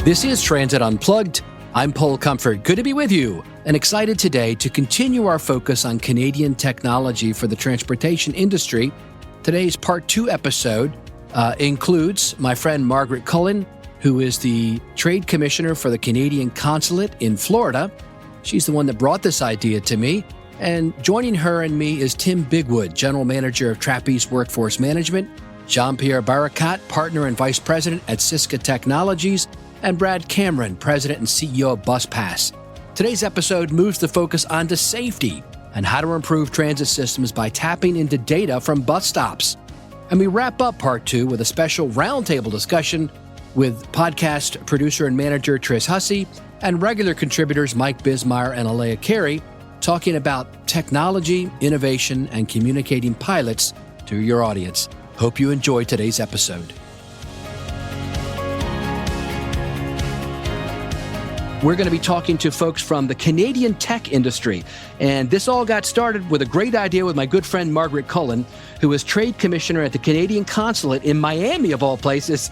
This is Transit Unplugged. I'm Paul Comfort. Good to be with you and excited today to continue our focus on Canadian technology for the transportation industry. Today's part 2 episode includes my friend Margaret Cullen, who is the Trade Commissioner for the Canadian Consulate in Florida. She's the one that brought this idea to me. And joining her and me is Tim Bigwood, General Manager of Trapeze Workforce Management, Jean-Pierre Baracat, Partner and Vice President at Cysca Technologies, and Brad Cameron, President and CEO of BusPas. Today's episode moves the focus onto safety and how to improve transit systems by tapping into data from bus stops. And we wrap up part 2 with a special roundtable discussion with podcast producer and manager Tris Hussey and regular contributors Mike Bismeyer and Elea Carey, talking about technology, innovation, and communicating pilots to your audience. Hope you enjoy today's episode. We're going to be talking to folks from the Canadian tech industry. And this all got started with a great idea with my good friend Margaret Cullen, who is Trade Commissioner at the Canadian Consulate in Miami, of all places.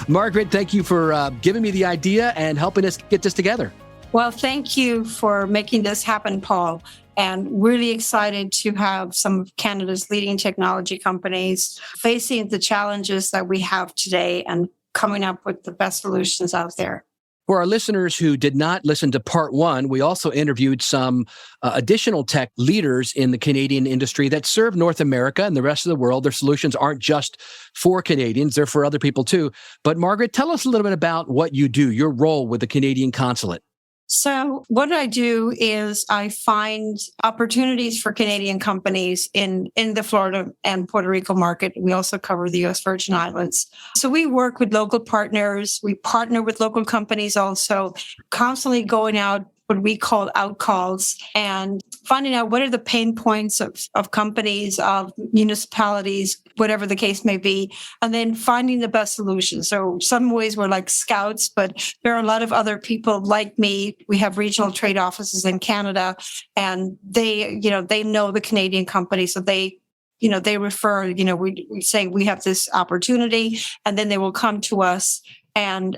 Margaret, thank you for giving me the idea and helping us get this together. Well, thank you for making this happen, Paul. And really excited to have some of Canada's leading technology companies facing the challenges that we have today and coming up with the best solutions out there. For our listeners who did not listen to part 1, we also interviewed some additional tech leaders in the Canadian industry that serve North America and the rest of the world. Their solutions aren't just for Canadians, they're for other people too. But Margaret, tell us a little bit about what you do, your role with the Canadian Consulate. So what I do is I find opportunities for Canadian companies in the Florida and Puerto Rico market. We also cover the U.S. Virgin Islands. So we work with local partners. We partner with local companies also, constantly going out what we call outcalls and finding out what are the pain points of companies, of municipalities, whatever the case may be, and then finding the best solution. So some ways we're like scouts, but there are a lot of other people like me. We have regional trade offices in Canada, and they know the Canadian company. So they refer, we say we have this opportunity, and then they will come to us and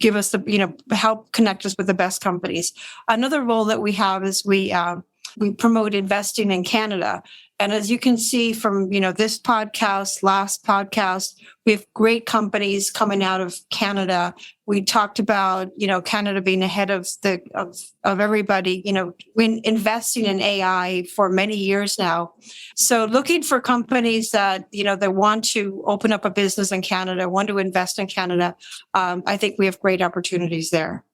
give us help connect us with the best companies. Another role that we have is we promote investing in Canada. And as you can see from, this podcast, last podcast, we have great companies coming out of Canada. We talked about, Canada being ahead of everybody, when investing in AI for many years now. So looking for companies that, that want to open up a business in Canada, want to invest in Canada. I think we have great opportunities there.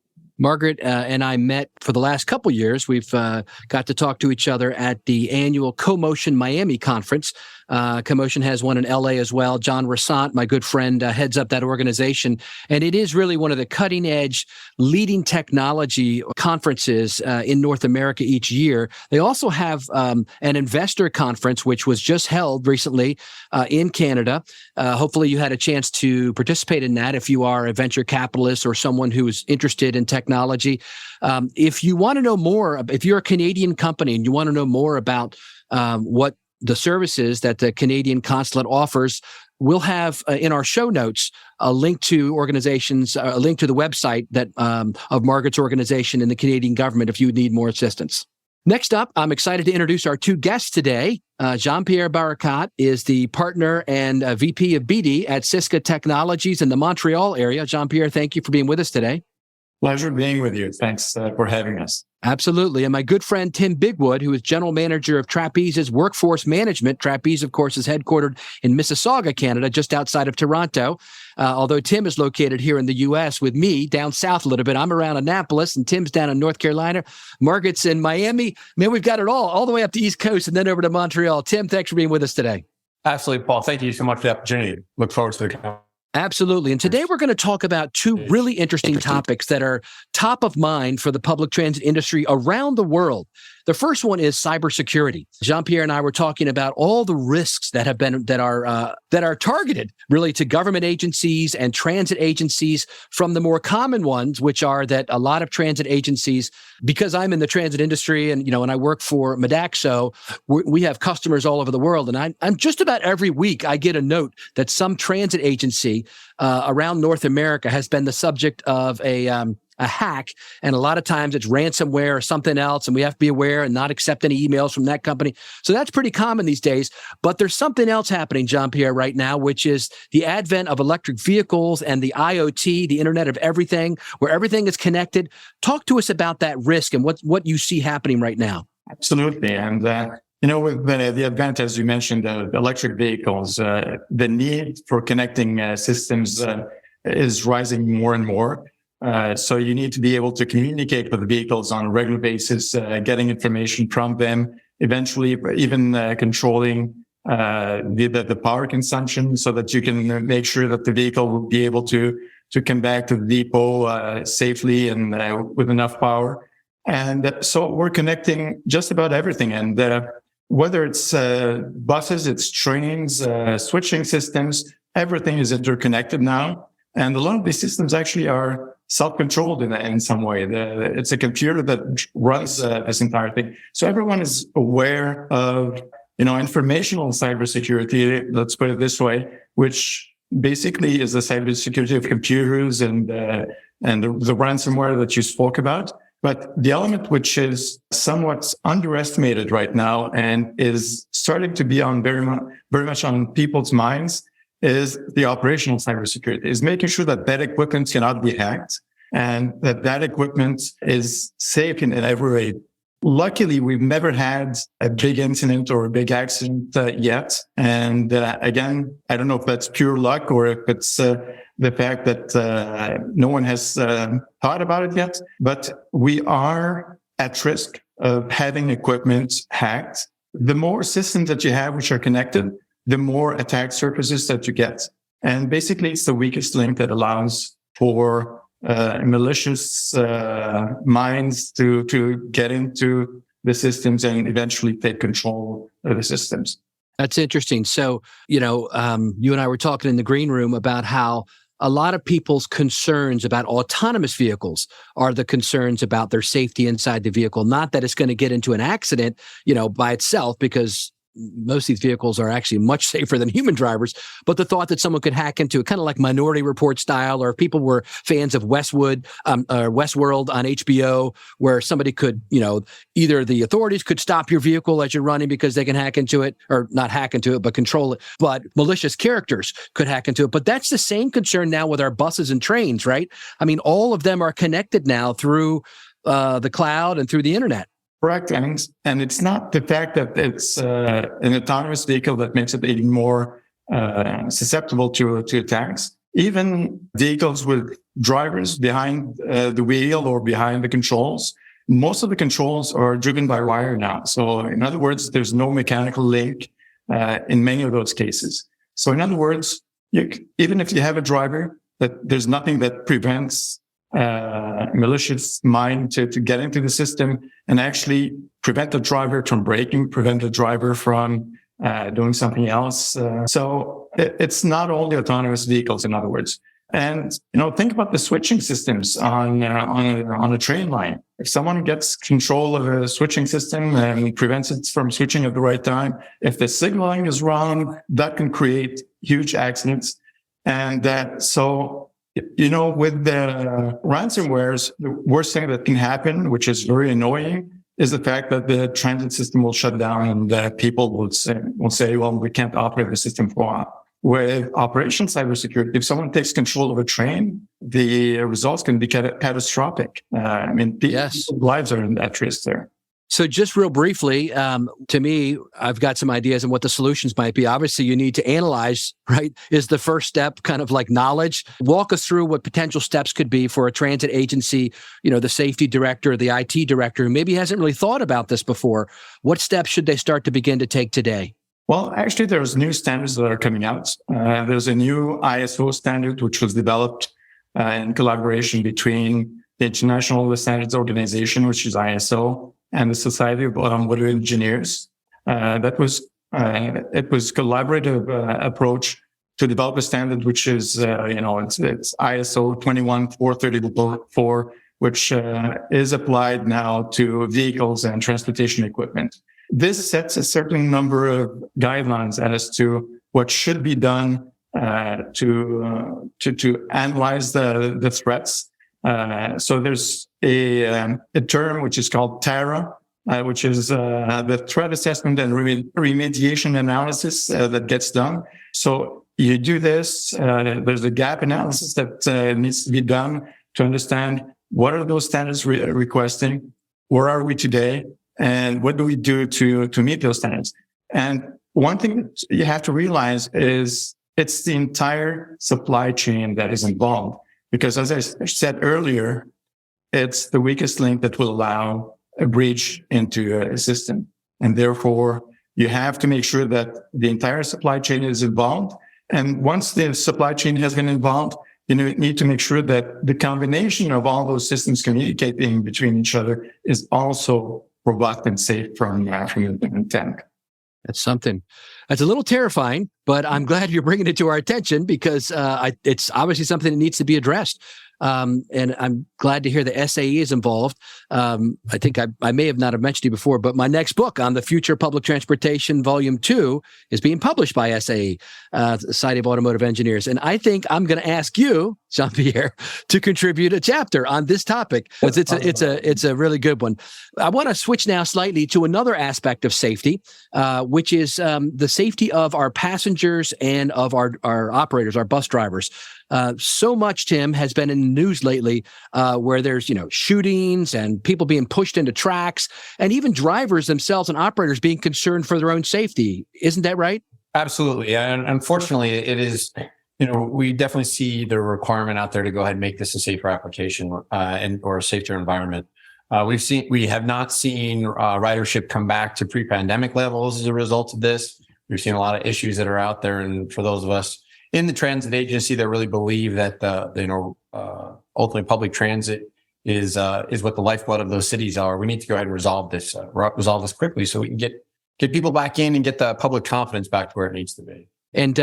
Margaret and I met for the last couple years. We've got to talk to each other at the annual CoMotion Miami conference. CoMotion has one in LA as well. John Rassant, my good friend, heads up that organization. And it is really one of the cutting edge leading technology conferences in North America each year. They also have an investor conference, which was just held recently in Canada. Hopefully you had a chance to participate in that if you are a venture capitalist or someone who is interested in technology. If you want to know more, if you're a Canadian company and you want to know more about what the services that the Canadian Consulate offers, we'll have in our show notes a link to organizations, a link to the website that of Margaret's organization and the Canadian government if you need more assistance. Next up, I'm excited to introduce our 2 guests today. Jean-Pierre Baracat is the partner and VP of BD at Cysca Technologies in the Montreal area. Jean-Pierre, thank you for being with us today. Pleasure being with you. Thanks for having us. Absolutely. And my good friend, Tim Bigwood, who is General Manager of Trapeze's Workforce Management. Trapeze, of course, is headquartered in Mississauga, Canada, just outside of Toronto. Although Tim is located here in the U.S. with me down south a little bit. I'm around Annapolis and Tim's down in North Carolina. Margaret's in Miami. Man, we've got it all the way up the East Coast and then over to Montreal. Tim, thanks for being with us today. Absolutely, Paul. Thank you so much for the opportunity. Look forward to the conversation. Absolutely. And today we're going to talk about 2 really interesting topics that are top of mind for the public transit industry around the world. The first one is cybersecurity. Jean-Pierre and I were talking about all the risks that are targeted really to government agencies and transit agencies, from the more common ones, which are that a lot of transit agencies, because I'm in the transit industry and I work for Modaxo, we have customers all over the world, and I'm just about every week I get a note that some transit agency around North America has been the subject of a hack, and a lot of times it's ransomware or something else, and we have to be aware and not accept any emails from that company. So that's pretty common these days. But there's something else happening, Jean-Pierre, right now, which is the advent of electric vehicles and the IoT, the Internet of Everything, where everything is connected. Talk to us about that risk and what you see happening right now. Absolutely. And, with the advent, as you mentioned, of electric vehicles, the need for connecting systems is rising more and more. So you need to be able to communicate with the vehicles on a regular basis, getting information from them, eventually even controlling the power consumption, so that you can make sure that the vehicle will be able to come back to the depot safely and with enough power. And so we're connecting just about everything. And whether it's buses, it's trains, switching systems, everything is interconnected now. And a lot of these systems actually are self-controlled in some way. It's a computer that runs this entire thing. So everyone is aware of, informational cybersecurity, let's put it this way, which basically is the cybersecurity of computers and the ransomware that you spoke about. But the element which is somewhat underestimated right now and is starting to be on very much on people's minds is the operational cybersecurity, is making sure that that equipment cannot be hacked and that equipment is safe in every way. Luckily, we've never had a big incident or a big accident yet. And again, I don't know if that's pure luck or if it's the fact that no one has thought about it yet, but we are at risk of having equipment hacked. The more systems that you have which are connected, the more attack surfaces that you get. And basically, it's the weakest link that allows for malicious minds to get into the systems and eventually take control of the systems. That's interesting. So, you and I were talking in the green room about how a lot of people's concerns about autonomous vehicles are the concerns about their safety inside the vehicle. Not that it's going to get into an accident, by itself, because most of these vehicles are actually much safer than human drivers, but the thought that someone could hack into it, kind of like Minority Report style, or if people were fans of Westworld on HBO, where somebody could, either the authorities could stop your vehicle as you're running because they can hack into it, or not hack into it, but control it. But malicious characters could hack into it. But that's the same concern now with our buses and trains, right? I mean, all of them are connected now through the cloud and through the internet. Correct. And it's not the fact that it's an autonomous vehicle that makes it even more susceptible to attacks. Even vehicles with drivers behind the wheel or behind the controls, most of the controls are driven by wire now. So in other words, there's no mechanical link in many of those cases. So in other words, even if you have a driver, there's nothing that prevents malicious mind to get into the system and actually prevent the driver from braking, prevent the driver from doing something else. So it's not only autonomous vehicles, in other words. And, think about the switching systems on a train line. If someone gets control of a switching system and prevents it from switching at the right time, if the signaling is wrong, that can create huge accidents. And with the ransomwares, the worst thing that can happen, which is very annoying, is the fact that the transit system will shut down and that people will say, well, we can't operate the system for a while. With operational cybersecurity, if someone takes control of a train, the results can be catastrophic. People's lives are at risk there. So just real briefly, to me, I've got some ideas on what the solutions might be. Obviously, you need to analyze, right, is the first step, kind of like knowledge. Walk us through what potential steps could be for a transit agency, the safety director, the IT director, who maybe hasn't really thought about this before. What steps should they start to begin to take today? Well, actually, there's new standards that are coming out. There's a new ISO standard, which was developed in collaboration between the International Standards Organization, which is ISO, and the Society of Automotive Engineers. It was collaborative approach to develop a standard, which is, it's ISO 21434, which is applied now to vehicles and transportation equipment. This sets a certain number of guidelines as to what should be done to analyze the threats. So there's a term which is called TARA, which is the threat assessment and remediation analysis that gets done. So you do this. There's a gap analysis that needs to be done to understand what are those standards requesting, where are we today, and what do we do to meet those standards. And one thing that you have to realize is it's the entire supply chain that is involved. Because as I said earlier, it's the weakest link that will allow a breach into a system. And therefore, you have to make sure that the entire supply chain is involved. And once the supply chain has been involved, you need to make sure that the combination of all those systems communicating between each other is also robust and safe from the attack. That's something. That's a little terrifying, but I'm glad you're bringing it to our attention because it's obviously something that needs to be addressed. And I'm glad to hear the SAE is involved. I think I may have not have mentioned it before, but my next book on the future of public transportation, Volume 2, is being published by SAE, Society of Automotive Engineers. And I think I'm going to ask you, Jean-Pierre, to contribute a chapter on this topic because it's a really good one. I want to switch now slightly to another aspect of safety, which is the safety of our passengers and of our operators, our bus drivers. So much, Tim, has been in the news lately where there's, shootings and people being pushed into tracks and even drivers themselves and operators being concerned for their own safety. Isn't that right? Absolutely. And unfortunately, it is, we definitely see the requirement out there to go ahead and make this a safer application or a safer environment. We have not seen ridership come back to pre-pandemic levels as a result of this. We've seen a lot of issues that are out there. And for those of us in the transit agency that really believe that ultimately public transit is what the lifeblood of those cities are. We need to go ahead and resolve this quickly so we can get people back in and get the public confidence back to where it needs to be. And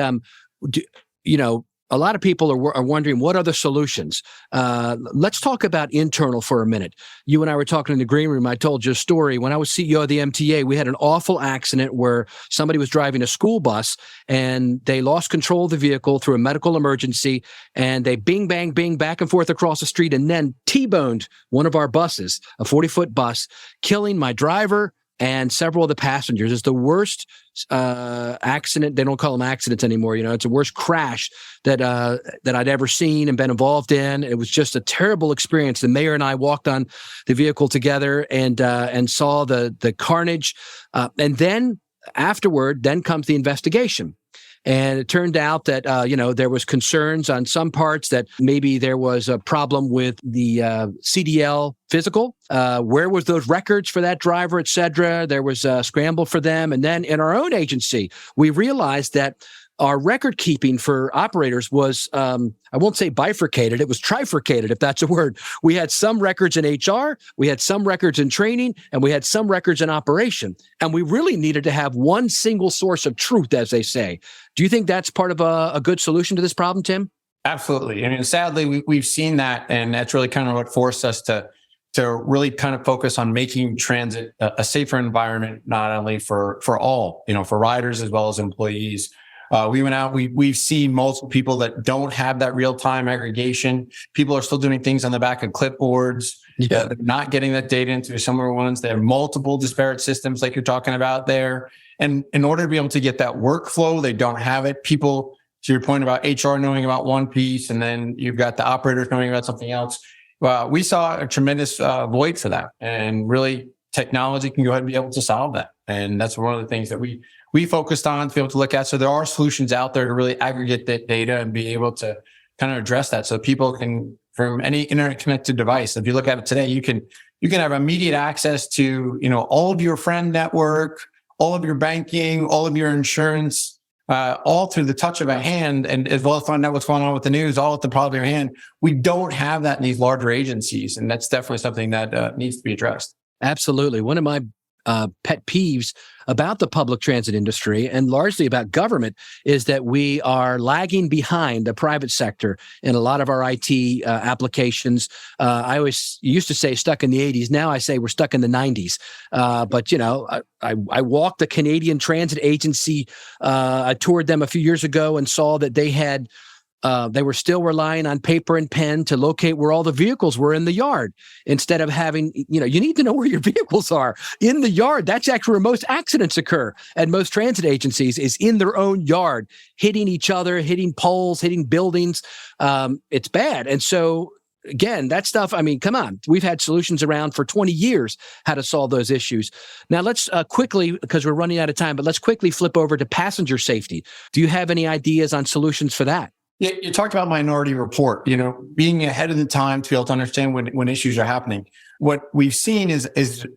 a lot of people are wondering, what are the solutions? Let's talk about internal for a minute. You and I were talking in the green room. I told you a story. When I was CEO of the MTA, we had an awful accident where somebody was driving a school bus and they lost control of the vehicle through a medical emergency. And they bing, bang, bing, back and forth across the street and then T-boned one of our buses, a 40-foot bus, killing my driver and several of the passengers. It's the worst accident. They don't call them accidents anymore. It's the worst crash that I'd ever seen and been involved in. It was just a terrible experience. The mayor and I walked on the vehicle together and saw the carnage. And then afterward, then comes the investigation. And it turned out that, there was concerns on some parts that maybe there was a problem with the CDL physical. Where was those records for that driver, et cetera? There was a scramble for them. And then in our own agency, we realized that our record keeping for operators was, I won't say bifurcated, it was trifurcated, if that's a word. We had some records in HR, we had some records in training, and we had some records in operation. And we really needed to have one single source of truth, as they say. Do you think that's part of a good solution to this problem, Tim? Absolutely. I mean, sadly, we've seen that, and that's really kind of what forced us to really kind of focus on making transit a safer environment, not only for all, for riders as well as employees. We went out, we've seen multiple people that don't have that real-time aggregation. People are still doing things on the back of clipboards. Yeah. They're not getting that data into similar ones. They have multiple disparate systems like you're talking about there. And in order to be able to get that workflow, they don't have it. People, to your point about HR knowing about one piece, and then you've got the operators knowing about something else. Well, we saw a tremendous void for that. And really, technology can go ahead and be able to solve that. And that's one of the things that we focused on to be able to look at. So there are solutions out there to really aggregate that data and be able to kind of address that. So people can, from any internet connected device, if you look at it today, you can have immediate access to, all of your friend network, all of your banking, all of your insurance, all through the touch of a hand, and as well as find out what's going on with the news, all at the palm of your hand. We don't have that in these larger agencies. And that's definitely something that needs to be addressed. Absolutely. One of my pet peeves about the public transit industry and largely about government is that we are lagging behind the private sector in a lot of our IT applications. I always used to say stuck in the 80s. Now I say we're stuck in the 90s. But, you know, I walked the Canadian Transit Agency. I toured them a few years ago and saw that they were still relying on paper and pen to locate where all the vehicles were in the yard instead of having, you know, you need to know where your vehicles are in the yard. That's actually where most accidents occur at most transit agencies, is in their own yard, hitting each other, hitting poles, hitting buildings. It's bad. And so, again, that stuff, I mean, come on, we've had solutions around for 20 years how to solve those issues. Now let's quickly, because we're running out of time, but let's quickly flip over to passenger safety. Do you have any ideas on solutions for that? Yeah, you talked about Minority Report, you know, being ahead of the time to be able to understand when issues are happening. What we've seen is,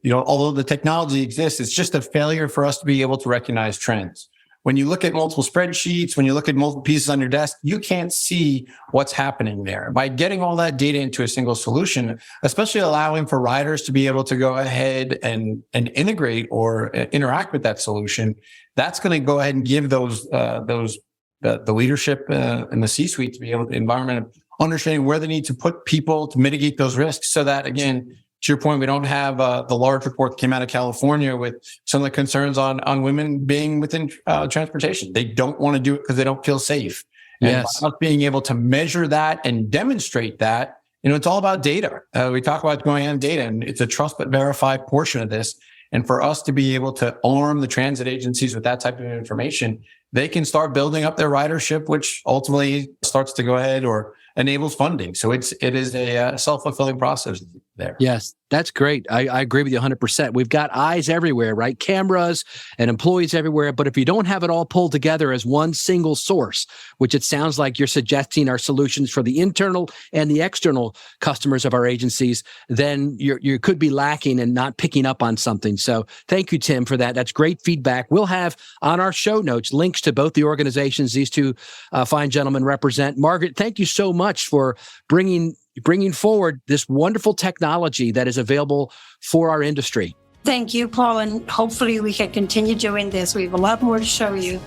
you know, although the technology exists, it's just a failure for us to be able to recognize trends. When you look at multiple spreadsheets, when you look at multiple pieces on your desk, you can't see what's happening there. By getting all that data into a single solution, especially allowing for riders to be able to go ahead and integrate or interact with that solution, that's going to go ahead and give the leadership and the C-suite to be able to environment understanding where they need to put people to mitigate those risks, so that, again, to your point, we don't have the large report that came out of California with some of the concerns on women being within transportation. They don't want to do it because they don't feel safe. Yes. And being able to measure that and demonstrate that, you know, it's all about data. We talk about going on data, and it's a trust but verify portion of this. And for us to be able to arm the transit agencies with that type of information, they can start building up their ridership, which ultimately starts to go ahead or enables funding. So it is a self-fulfilling process there. Yes, that's great. I agree with you 100%. We've got eyes everywhere, right? Cameras and employees everywhere. But if you don't have it all pulled together as one single source, which it sounds like you're suggesting are solutions for the internal and the external customers of our agencies, then you could be lacking and not picking up on something. So thank you, Tim, for that. That's great feedback. We'll have on our show notes links to both the organizations these two fine gentlemen represent. Margaret, thank you so much for bringing forward this wonderful technology that is available for our industry. Thank you, Paul, and hopefully we can continue doing this. We have a lot more to show you.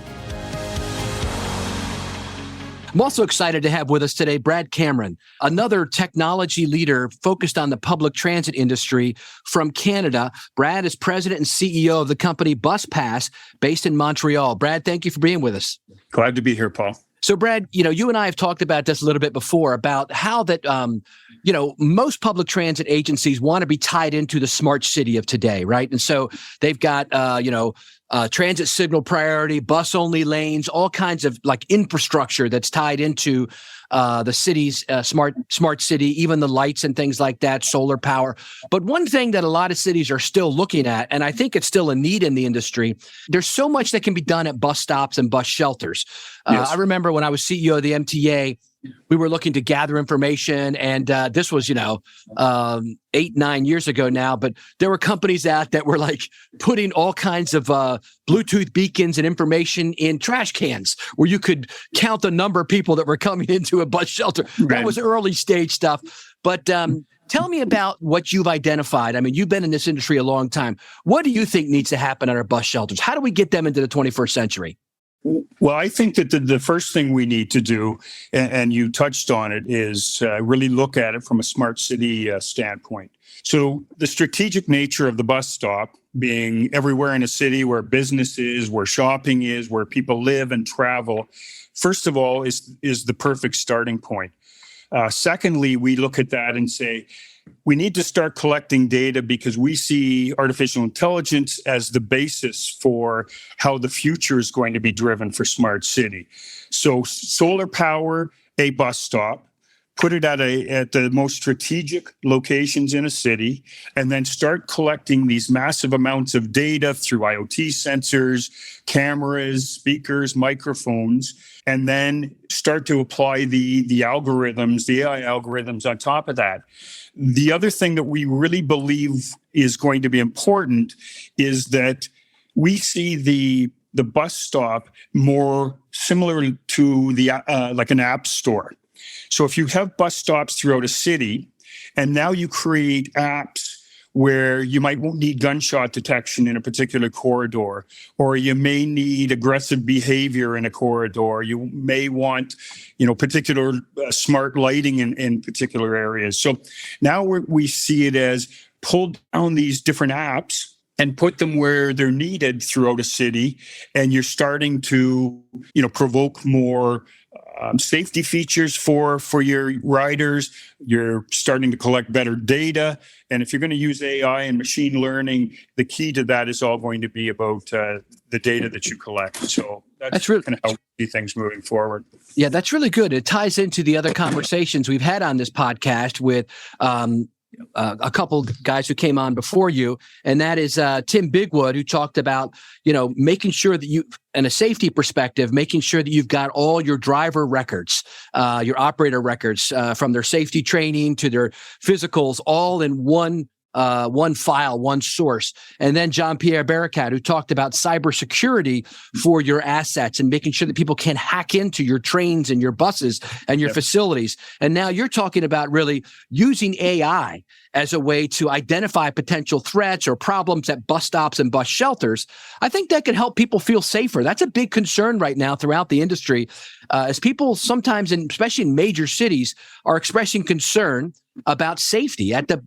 I'm also excited to have with us today Brad Cameron, another technology leader focused on the public transit industry from Canada. Brad is president and CEO of the company BusPas, based in Montreal. Brad, thank you for being with us. Glad to be here, Paul. So, Brad, you know, you and I have talked about this a little bit before about how that, you know, most public transit agencies want to be tied into the smart city of today, right? And so they've got, transit signal priority, bus only lanes, all kinds of like infrastructure that's tied into the city's smart city, even the lights and things like that, solar power. But one thing that a lot of cities are still looking at, and I think it's still a need in the industry, there's so much that can be done at bus stops and bus shelters. Yes. I remember when I was CEO of the MTA, we were looking to gather information, and this was, 8-9 years ago now, but there were companies out that were like putting all kinds of Bluetooth beacons and information in trash cans where you could count the number of people that were coming into a bus shelter. Right. That was early stage stuff. But tell me about what you've identified. I mean, you've been in this industry a long time. What do you think needs to happen at our bus shelters? How do we get them into the 21st century? Well, I think that the first thing we need to do, and you touched on it, is really look at it from a smart city standpoint. So the strategic nature of the bus stop being everywhere in a city where business is, where shopping is, where people live and travel, first of all, is the perfect starting point. Secondly, we look at that and say, we need to start collecting data because we see artificial intelligence as the basis for how the future is going to be driven for smart city. So solar power a bus stop, put it at the most strategic locations in a city, and then start collecting these massive amounts of data through IoT sensors, cameras, speakers, microphones, and then start to apply the algorithms, the AI algorithms on top of that. The other thing that we really believe is going to be important is that we see the bus stop more similar to the like an app store. So if you have bus stops throughout a city, and now you create apps where you might need gunshot detection in a particular corridor, or you may need aggressive behavior in a corridor. You may want, particular smart lighting in particular areas. So now we see it as pull down these different apps and put them where they're needed throughout a city. And you're starting to, provoke more safety features for your riders. You're starting to collect better data. And if you're going to use AI and machine learning, the key to that is all going to be about the data that you collect. So that's really kind of how we see things moving forward. Yeah, that's really good. It ties into the other conversations we've had on this podcast with a couple guys who came on before you, and that is Tim Bigwood, who talked about, making sure that you, in a safety perspective, making sure that you've got all your driver records, your operator records, from their safety training to their physicals, all in one file, one source. And then Jean-Pierre Baracat, who talked about cybersecurity for your assets and making sure that people can't hack into your trains and your buses and your facilities. And now you're talking about really using AI as a way to identify potential threats or problems at bus stops and bus shelters. I think that could help people feel safer. That's a big concern right now throughout the industry, as people sometimes, especially in major cities, are expressing concern about safety at the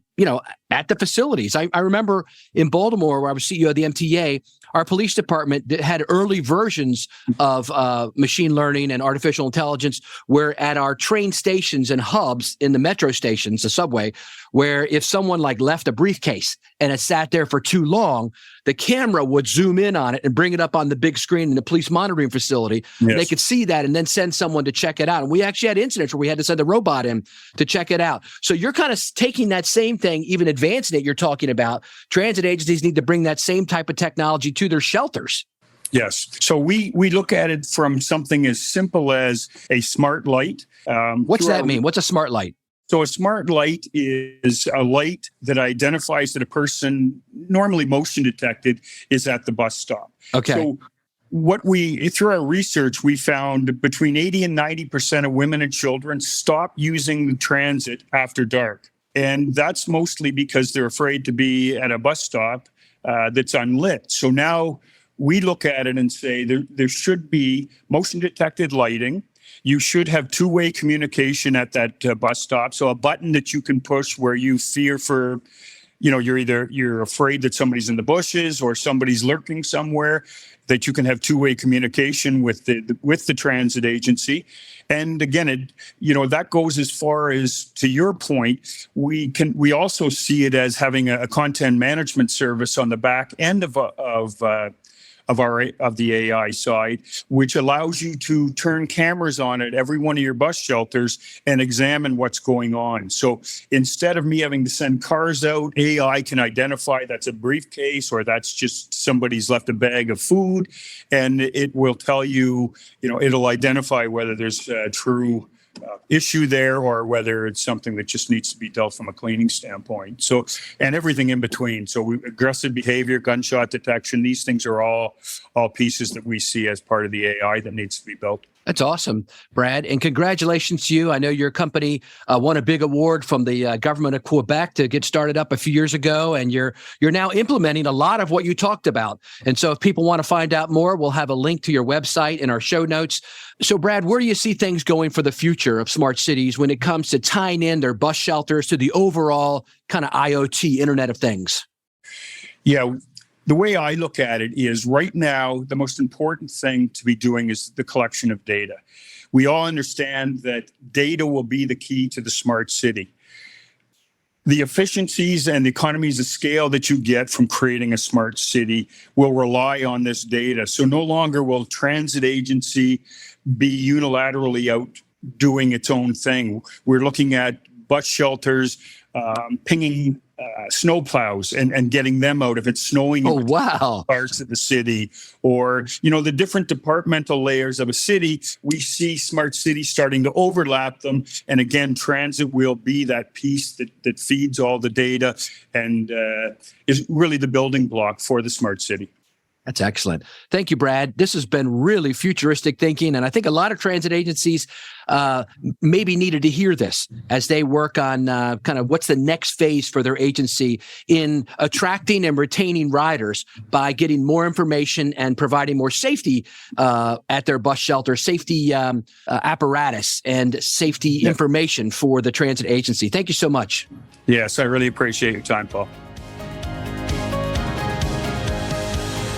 facilities. I remember in Baltimore, where I was CEO of the MTA, our police department had early versions of machine learning and artificial intelligence, where at our train stations and hubs in the metro stations, the subway, where if someone left a briefcase and it sat there for too long, the camera would zoom in on it and bring it up on the big screen in the police monitoring facility. Yes. They could see that and then send someone to check it out. And we actually had incidents where we had to send a robot in to check it out. So you're kind of taking that same thing, even advancing it. You're talking about transit agencies need to bring that same type of technology to their shelters. Yes. So we look at it from something as simple as a smart light. What's that mean? What's a smart light? So a smart light is a light that identifies that a person, normally motion detected, is at the bus stop. Okay. So through our research, we found between 80 and 90% of women and children stop using the transit after dark. And that's mostly because they're afraid to be at a bus stop that's unlit. So now we look at it and say there should be motion detected lighting. You should have two-way communication at that bus stop. So a button that you can push where you fear for, you're afraid that somebody's in the bushes or somebody's lurking somewhere, that you can have two-way communication with the transit agency. And again, that goes as far as, to your point, we also see it as having a content management service on the back end of the AI side, which allows you to turn cameras on at every one of your bus shelters and examine what's going on. So instead of me having to send cars out, AI can identify that's a briefcase or that's just somebody's left a bag of food, and it will tell you, it'll identify whether there's a true issue there or whether it's something that just needs to be dealt from a cleaning standpoint. So, and everything in between. So aggressive behavior, gunshot detection, these things are all pieces that we see as part of the AI that needs to be built. That's awesome, Brad. And congratulations to you. I know your company won a big award from the government of Quebec to get started up a few years ago. And you're now implementing a lot of what you talked about. And so if people want to find out more, we'll have a link to your website in our show notes. So Brad, where do you see things going for the future of smart cities when it comes to tying in their bus shelters to the overall kind of IoT, Internet of Things? Yeah. The way I look at it is right now, the most important thing to be doing is the collection of data. We all understand that data will be the key to the smart city. The efficiencies and the economies of scale that you get from creating a smart city will rely on this data. So no longer will transit agency be unilaterally out doing its own thing. We're looking at bus shelters, pinging snow plows and getting them out if it's snowing in parts of the city, or the different departmental layers of a city. We see smart cities starting to overlap them, and again, transit will be that piece that feeds all the data and is really the building block for the smart city. That's excellent. Thank you, Brad. This has been really futuristic thinking, and I think a lot of transit agencies maybe needed to hear this as they work on kind of what's the next phase for their agency in attracting and retaining riders by getting more information and providing more safety at their bus shelter, safety apparatus, and safety information for the transit agency. Thank you so much. Yes, I really appreciate your time, Paul.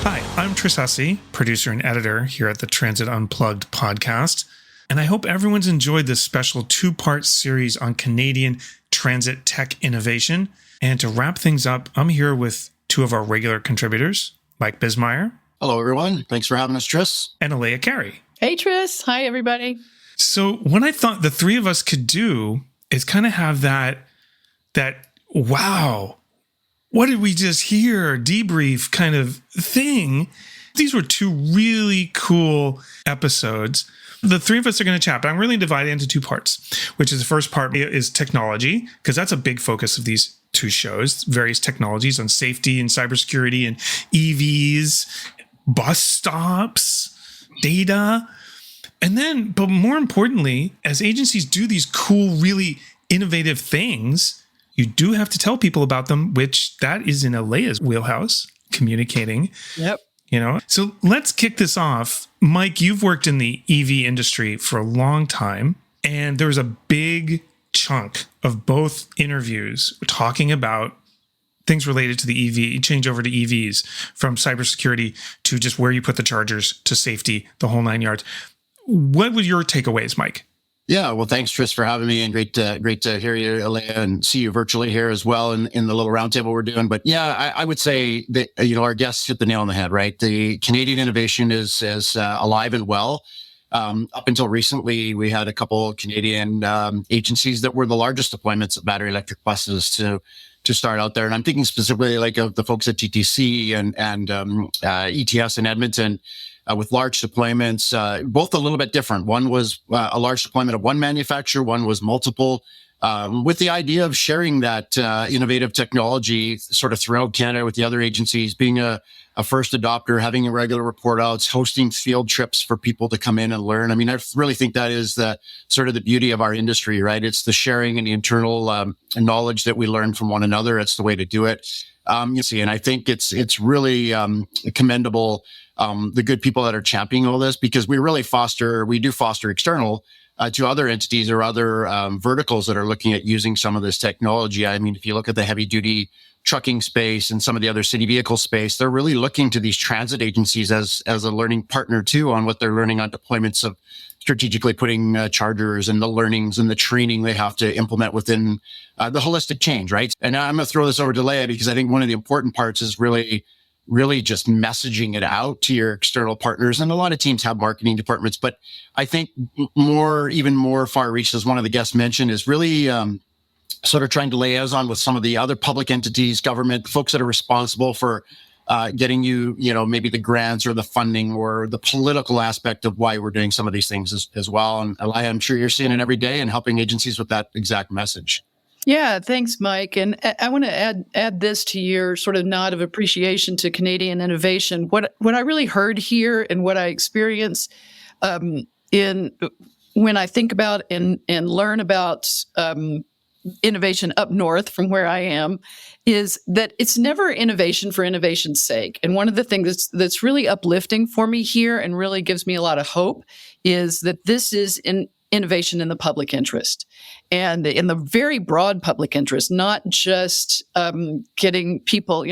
Hi, I'm Tris Hussey, producer and editor here at the Transit Unplugged podcast, and I hope everyone's enjoyed this special two-part series on Canadian transit tech innovation. And to wrap things up, I'm here with two of our regular contributors, Mike Bismeyer. Hello, everyone. Thanks for having us, Tris. And Elea Carey. Hey, Tris. Hi, everybody. So what I thought the three of us could do is kind of have that wow, what did we just hear? Debrief kind of thing. These were two really cool episodes. The three of us are going to chat, but I'm really divided into two parts, which is the first part is technology, because that's a big focus of these two shows, various technologies on safety and cybersecurity and EVs, bus stops, data. And then, but more importantly, as agencies do these cool, really innovative things, you do have to tell people about them, which that is in Elea's wheelhouse, communicating. Yep. So let's kick this off. Mike, you've worked in the EV industry for a long time, and there was a big chunk of both interviews talking about things related to the EV, changeover to EVs, from cybersecurity to just where you put the chargers to safety, the whole 9 yards. What were your takeaways, Mike? Yeah, well, thanks, Tris, for having me, and great to hear you, Elea, and see you virtually here as well in the little roundtable we're doing. But yeah, I would say that our guests hit the nail on the head, right? The Canadian innovation is alive and well. Up until recently, we had a couple Canadian agencies that were the largest deployments of battery electric buses to start out there, and I'm thinking specifically like of the folks at TTC and ETS in Edmonton. With large deployments, both a little bit different. One was a large deployment of one manufacturer, one was multiple, with the idea of sharing that innovative technology sort of throughout Canada with the other agencies, being a first adopter, having regular report outs, hosting field trips for people to come in and learn. I mean, I really think that is the sort of the beauty of our industry, right? It's the sharing and the internal knowledge that we learn from one another. It's the way to do it. And I think it's really commendable. The good people that are championing all this, because we do foster external to other entities or other verticals that are looking at using some of this technology. I mean, if you look at the heavy duty trucking space and some of the other city vehicle space, they're really looking to these transit agencies as a learning partner too on what they're learning on deployments of strategically putting chargers and the learnings and the training they have to implement within the holistic change, right? And I'm going to throw this over to Elea, because I think one of the important parts is really just messaging it out to your external partners. And a lot of teams have marketing departments, but I think even more far reach, as one of the guests mentioned, is really sort of trying to liaison with some of the other public entities, government folks that are responsible for getting maybe the grants or the funding or the political aspect of why we're doing some of these things as well. And Elea, I'm sure you're seeing it every day and helping agencies with that exact message. Yeah, thanks, Mike. And I want to add this to your sort of nod of appreciation to Canadian innovation. What I really heard here and what I experience when I think about and learn about innovation up north from where I am is that it's never innovation for innovation's sake. And one of the things that's really uplifting for me here and really gives me a lot of hope is that this is innovation in the public interest and in the very broad public interest, not just getting people,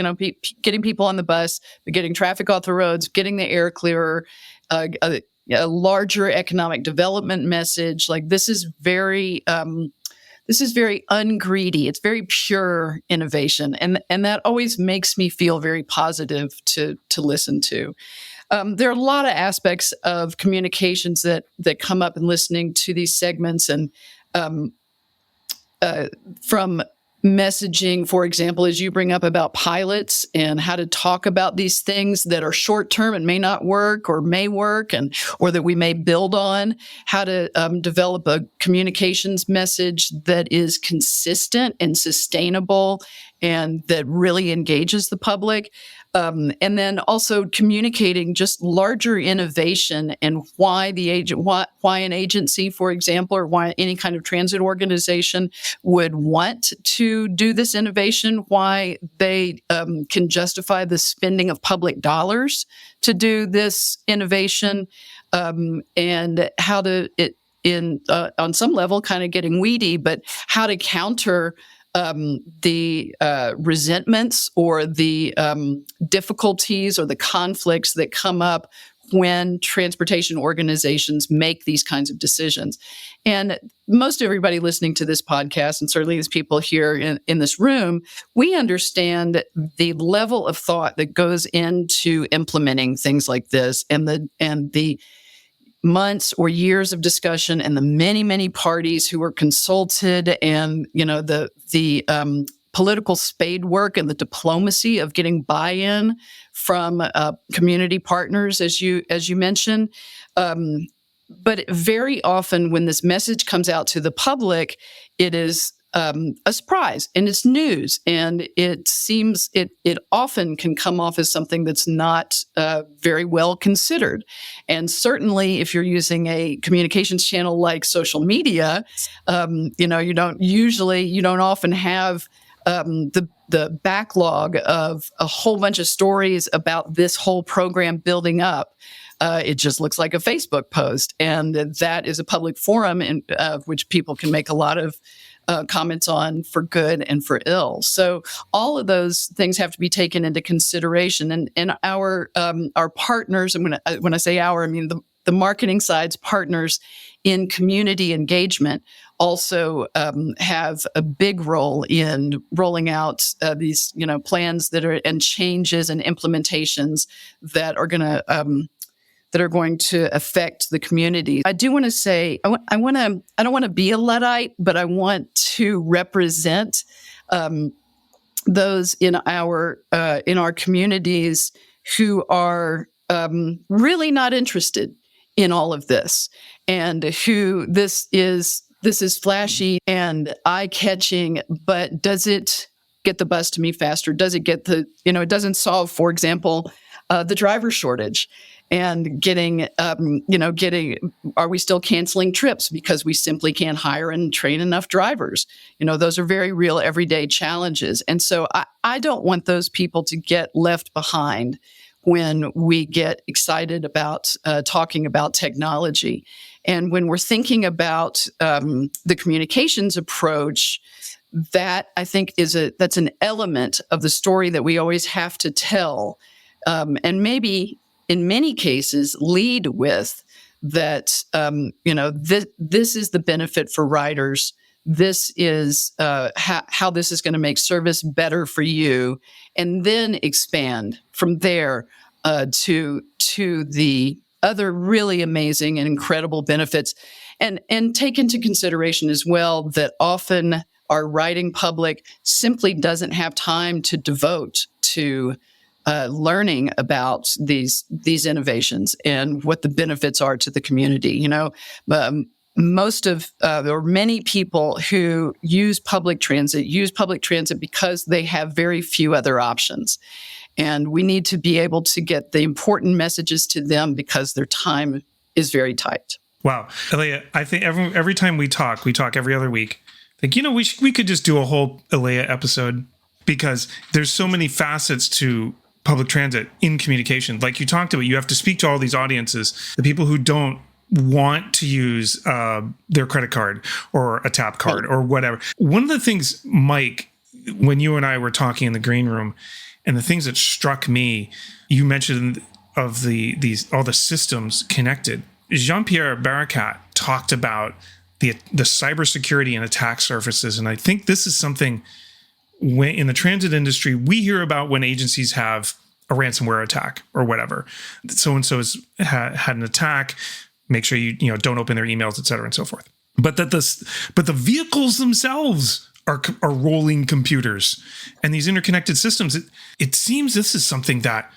getting people on the bus, but getting traffic off the roads, getting the air clearer, a larger economic development message. Like this is very ungreedy. It's very pure innovation. And that always makes me feel very positive to listen to. There are a lot of aspects of communications that come up in listening to these segments, and from messaging, for example, as you bring up about pilots and how to talk about these things that are short term and may not work or may work, or that we may build on, how to develop a communications message that is consistent and sustainable and that really engages the public. And then also communicating just larger innovation and why why an agency, for example, or why any kind of transit organization would want to do this innovation, why they can justify the spending of public dollars to do this innovation, and how to on some level, kind of getting weedy, but how to counter the resentments or the difficulties or the conflicts that come up when transportation organizations make these kinds of decisions. And most everybody listening to this podcast, and certainly these people here in this room, we understand the level of thought that goes into implementing things like this, and the months or years of discussion, and the many, many parties who were consulted, and the political spade work and the diplomacy of getting buy-in from community partners, as you mentioned. But very often, when this message comes out to the public, it is a surprise, and it's news, and it often can come off as something that's not very well considered. And certainly, if you're using a communications channel like social media, you don't often have the backlog of a whole bunch of stories about this whole program building up. It just looks like a Facebook post, and that is a public forum in which people can make a lot of comments on, for good and for ill. So all of those things have to be taken into consideration. And our partners, and when I say our, I mean the marketing side's partners in community engagement also have a big role in rolling out these plans and changes and implementations that are going to affect the community. I do want to say, I don't want to be a Luddite, but I want to represent those in our communities who are really not interested in all of this, and who this is flashy and eye-catching, but does it get the bus to me faster? Does it get it doesn't solve, for example, the driver shortage, and are we still canceling trips because we simply can't hire and train enough drivers? Those are very real everyday challenges. And so I don't want those people to get left behind when we get excited about talking about technology. And when we're thinking about the communications approach, that I think that's an element of the story that we always have to tell. And maybe in many cases lead with that, this is the benefit for riders. This is how this is going to make service better for you, and then expand from there to the other really amazing and incredible benefits, and take into consideration as well that often our riding public simply doesn't have time to devote to learning about these innovations and what the benefits are to the community. Many people who use public transit because they have very few other options. And we need to be able to get the important messages to them because their time is very tight. Wow. Elea, I think every time we talk every other week. We could just do a whole Elea episode, because there's so many facets to public transit in communication. Like you talked about, you have to speak to all these audiences, the people who don't want to use their credit card or a tap card or whatever. One of the things, Mike, when you and I were talking in the green room, and the things that struck me, you mentioned of all the systems connected. Jean-Pierre Baracat talked about the cybersecurity and attack surfaces, and I think this is something in the transit industry we hear about when agencies have a ransomware attack or whatever. So and so has had an attack. Make sure you don't open their emails, et cetera, and so forth. But the vehicles themselves are rolling computers, and these interconnected systems. It seems this is something that,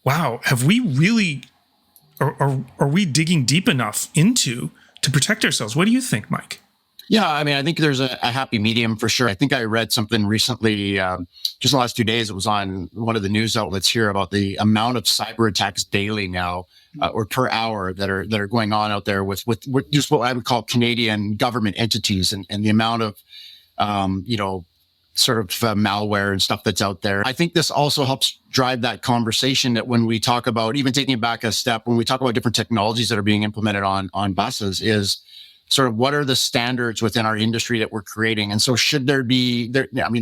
wow, have we really? Are we digging deep enough into to protect ourselves? What do you think, Mike? Yeah, I mean, I think there's a happy medium for sure. I think I read something recently, just in the last 2 days. It was on one of the news outlets here about the amount of cyber attacks daily now, or per hour that are going on out there with just what I would call Canadian government entities, and the amount of sort of malware and stuff that's out there. I think this also helps drive that conversation that when we talk about, even taking it back a step, when we talk about different technologies that are being implemented on buses, is sort of what are the standards within our industry that we're creating. And so should there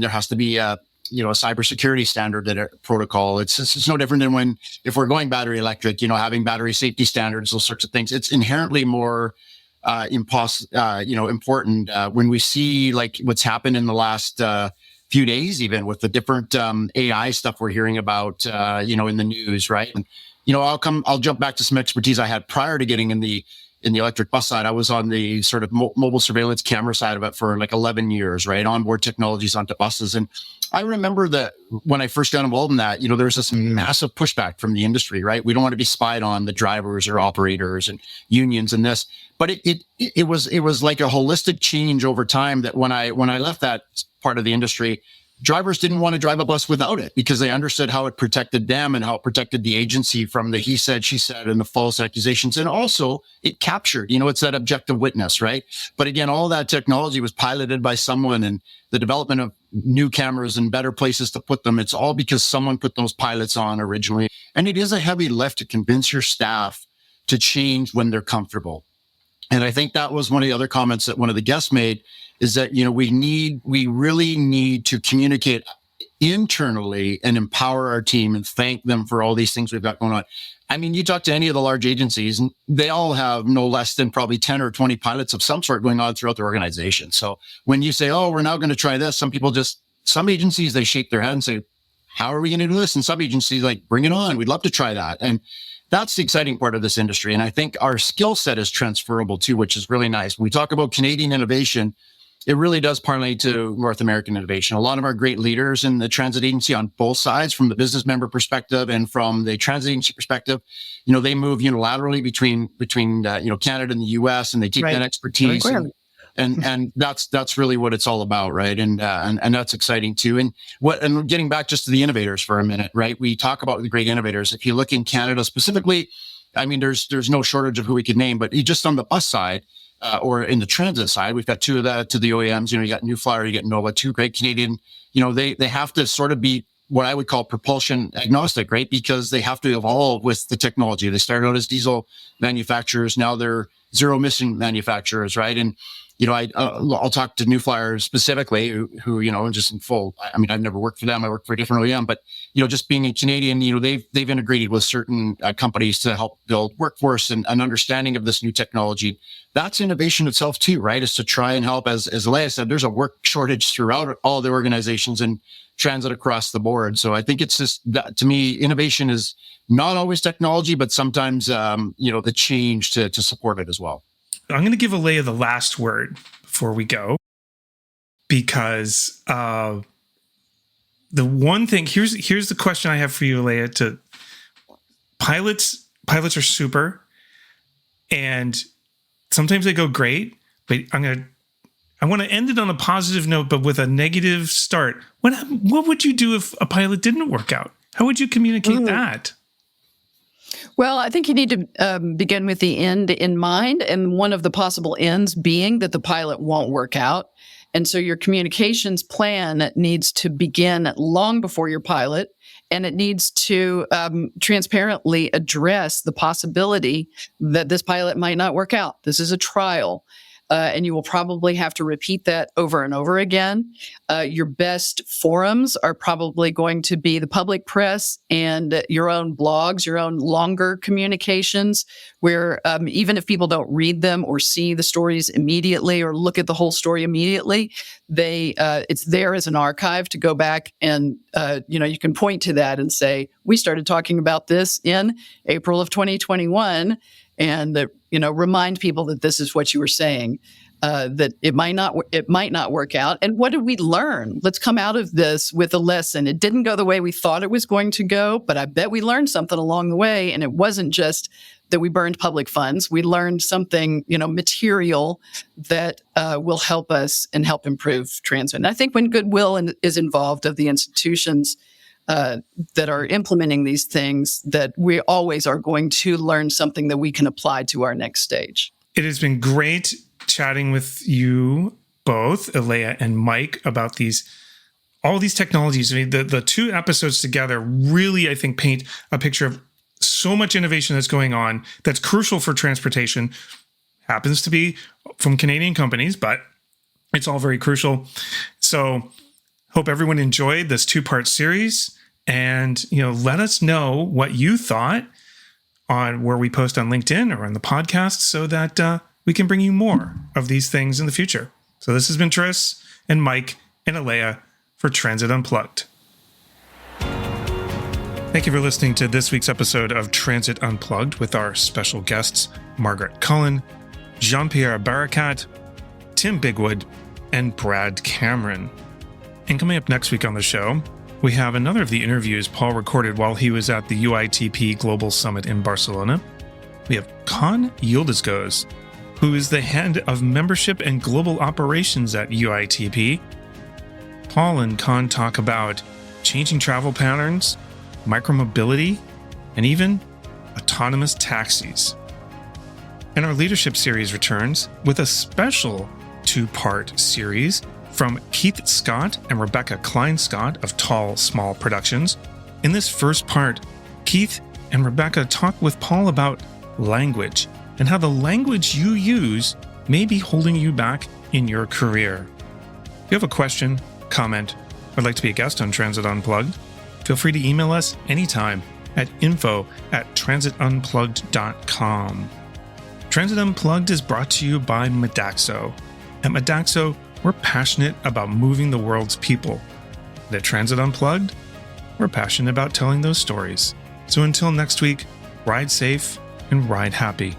has to be a cybersecurity standard, that a protocol. It's no different than if we're going battery electric, having battery safety standards, those sorts of things. It's inherently more important when we see like what's happened in the last few days, even with the different AI stuff we're hearing about, in the news, right? And I'll jump back to some expertise I had prior to getting in the electric bus side. I was on the sort of mobile surveillance camera side of it for like 11 years, right? Onboard technologies onto buses. And I remember that when I first got involved in that, there was this massive pushback from the industry, right? We don't want to be spied on, the drivers or operators and unions and this. But it was like a holistic change over time, that when I left that part of the industry, drivers didn't want to drive a bus without it, because they understood how it protected them and how it protected the agency from the he said, she said, and the false accusations. And also it captured, it's that objective witness, right? But again, all that technology was piloted by someone, and the development of new cameras and better places to put them, it's all because someone put those pilots on originally. And it is a heavy lift to convince your staff to change when they're comfortable. And I think that was one of the other comments that one of the guests made, is that, we really need to communicate internally and empower our team and thank them for all these things we've got going on. I mean, you talk to any of the large agencies, and they all have no less than probably 10 or 20 pilots of some sort going on throughout their organization. So when you say, oh, we're now going to try this, some agencies, they shake their head and say, how are we going to do this? And some agencies like, bring it on. We'd love to try that. And that's the exciting part of this industry. And I think our skill set is transferable too, which is really nice. When we talk about Canadian innovation, it really does parlay to North American innovation. A lot of our great leaders in the transit agency on both sides, from the business member perspective and from the transit agency perspective, they move unilaterally between Canada and the US, and they take that expertise. And that's really what it's all about, right? And that's exciting too. And getting back just to the innovators for a minute, right? We talk about the great innovators. If you look in Canada specifically, I mean, there's no shortage of who we could name, but just on the bus side, or in the transit side, we've got two of the OEMs. You got New Flyer, you get Nova, two great Canadian. They have to sort of be what I would call propulsion agnostic, right? Because they have to evolve with the technology. They started out as diesel manufacturers, now they're zero emission manufacturers, right? And I'll talk to New Flyer specifically, who just in full. I mean, I've never worked for them. I work for a different OEM, but just being a Canadian, they've integrated with certain companies to help build workforce and an understanding of this new technology. That's innovation itself too, right? Is to try and help, as Elea said, there's a work shortage throughout all the organizations and transit across the board. So I think it's just that, to me, innovation is not always technology, but sometimes the change to support it as well. I'm going to give Elea the last word before we go, because the one thing, here's the question I have for you, Elea. To pilots are super, and sometimes they go great, but I want to end it on a positive note, but with a negative start. What would you do if a pilot didn't work out? How would you communicate that? Well, I think you need to begin with the end in mind, and one of the possible ends being that the pilot won't work out. And so your communications plan needs to begin long before your pilot, and it needs to transparently address the possibility that this pilot might not work out. This is a trial. And you will probably have to repeat that over and over again. Your best forums are probably going to be the public press and your own blogs, your own longer communications, where even if people don't read them or see the stories immediately or look at the whole story immediately, it's there as an archive to go back and you can point to that and say, we started talking about this in April of 2021. And remind people that this is what you were saying, that it might not work out. And what did we learn? Let's come out of this with a lesson. It didn't go the way we thought it was going to go, but I bet we learned something along the way. And it wasn't just that we burned public funds. We learned something, material that will help us and help improve transit. And I think when goodwill is involved of the institutions that are implementing these things, that we always are going to learn something that we can apply to our next stage. It has been great chatting with you both, Elea and Mike, about all these technologies. I mean, the two episodes together really, I think, paint a picture of so much innovation that's going on that's crucial for transportation. Happens to be from Canadian companies, but it's all very crucial. So hope everyone enjoyed this 2-part series, and let us know what you thought on where we post on LinkedIn or on the podcast, so that we can bring you more of these things in the future. So this has been Tris and Mike and Elea for Transit Unplugged. Thank you for listening to this week's episode of Transit Unplugged with our special guests, Margaret Cullen, Jean-Pierre Baracat, Tim Bigwood, and Brad Cameron. And coming up next week on the show, we have another of the interviews Paul recorded while he was at the UITP Global Summit in Barcelona. We have Con Yıldızgöz, who is the head of membership and global operations at UITP. Paul and Con talk about changing travel patterns, micromobility, and even autonomous taxis. And our leadership series returns with a special 2-part series from Keith Scott and Rebecca Klein-Scott of Tall Small Productions. In this first part, Keith and Rebecca talk with Paul about language and how the language you use may be holding you back in your career. If you have a question, comment, or would like to be a guest on Transit Unplugged, feel free to email us anytime at info@transitunplugged.com. Transit Unplugged is brought to you by Modaxo. At Modaxo, we're passionate about moving the world's people. And at Transit Unplugged, we're passionate about telling those stories. So until next week, ride safe and ride happy.